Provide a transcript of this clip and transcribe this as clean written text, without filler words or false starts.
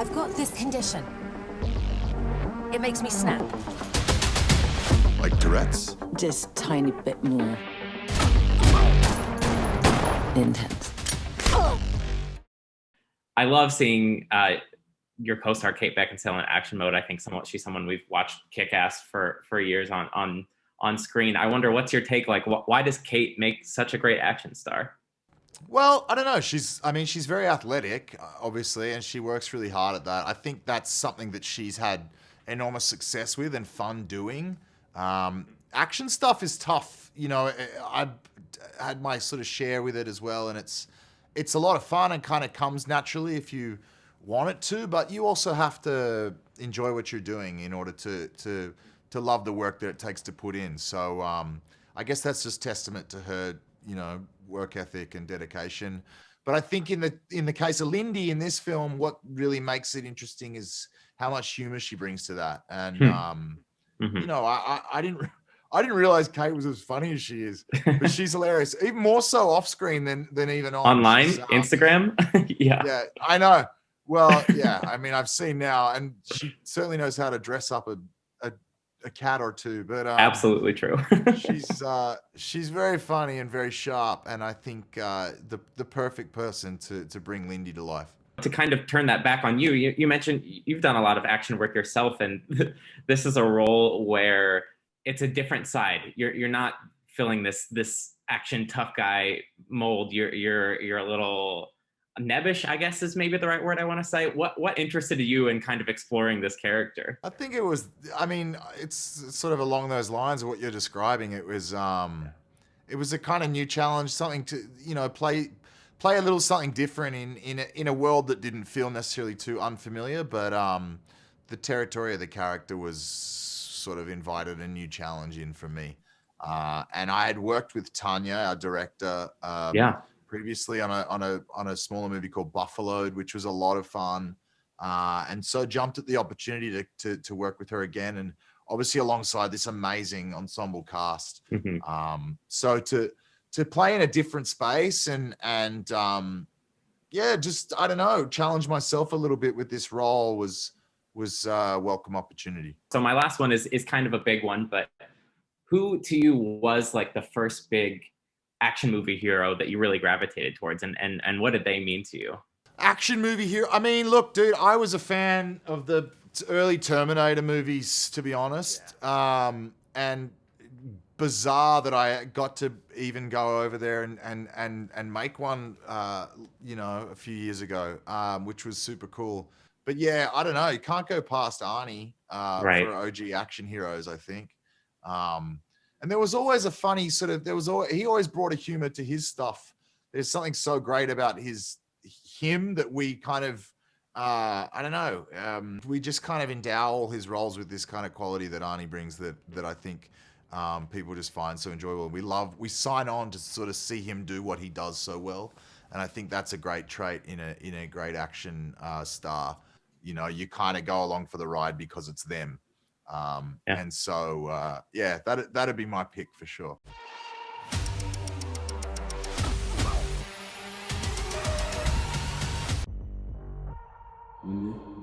I've got this condition. It makes me snap. Like Tourette's? Just tiny bit more intense. I love seeing your co-star Kate Beckinsale in action mode. I think she's someone we've watched Kick-Ass for years on screen. I wonder, what's your take? Like, why does Kate make such a great action star? Well, I don't know. She's very athletic, obviously, and she works really hard at that. I think that's something that she's had enormous success with and fun doing. Action stuff is tough. You know, I've had my sort of share with it as well, and it's a lot of fun and kind of comes naturally if you want it to, but you also have to enjoy what you're doing in order to love the work that it takes to put in. So I guess that's just testament to her, you know, work ethic and dedication. But I think in the case of Lindy in this film, what really makes it interesting is how much humor she brings to that. And you know, I didn't realize Kate was as funny as she is, but she's hilarious. Even more so off screen than even online, Instagram. Yeah, I know. Well, yeah, I mean, I've seen now, and she certainly knows how to dress up a cat or two. But absolutely true. she's very funny and very sharp, and I think the perfect person to bring Lindy to life. To kind of turn that back on you, you mentioned you've done a lot of action work yourself, and this is a role where it's a different side. You're not filling this action tough guy mold. You're a little nebbish, I guess is maybe the right word I want to say. What interested you in kind of exploring this character? I think it's sort of along those lines of what you're describing. It was a kind of new challenge, something to, you know, play a little something different in a world that didn't feel necessarily too unfamiliar, but the territory of the character was sort of invited a new challenge in for me. And I had worked with Tanya, our director, previously on a smaller movie called Buffaloed, which was a lot of fun. And so jumped at the opportunity to work with her again, and obviously alongside this amazing ensemble cast. So to play in a different space and just, I don't know, challenge myself a little bit with this role was a welcome opportunity. So my last one is kind of a big one, but who to you was like the first big action movie hero that you really gravitated towards, and what did they mean to you? Action movie hero? I mean, look, dude, I was a fan of the early Terminator movies, to be honest. Yeah. And bizarre that I got to even go over there and make one, you know, a few years ago, which was super cool. But yeah, I don't know. You can't go past Arnie for OG action heroes, I think. And there was always a funny sort of, he always brought a humor to his stuff. There's something so great about him that we kind of, I don't know, we just kind of endow all his roles with this kind of quality that Arnie brings that I think people just find so enjoyable. We sign on to sort of see him do what he does so well. And I think that's a great trait in a great action star. You know, you kind of go along for the ride because it's them. And so, that'd be my pick for sure. Mm-hmm.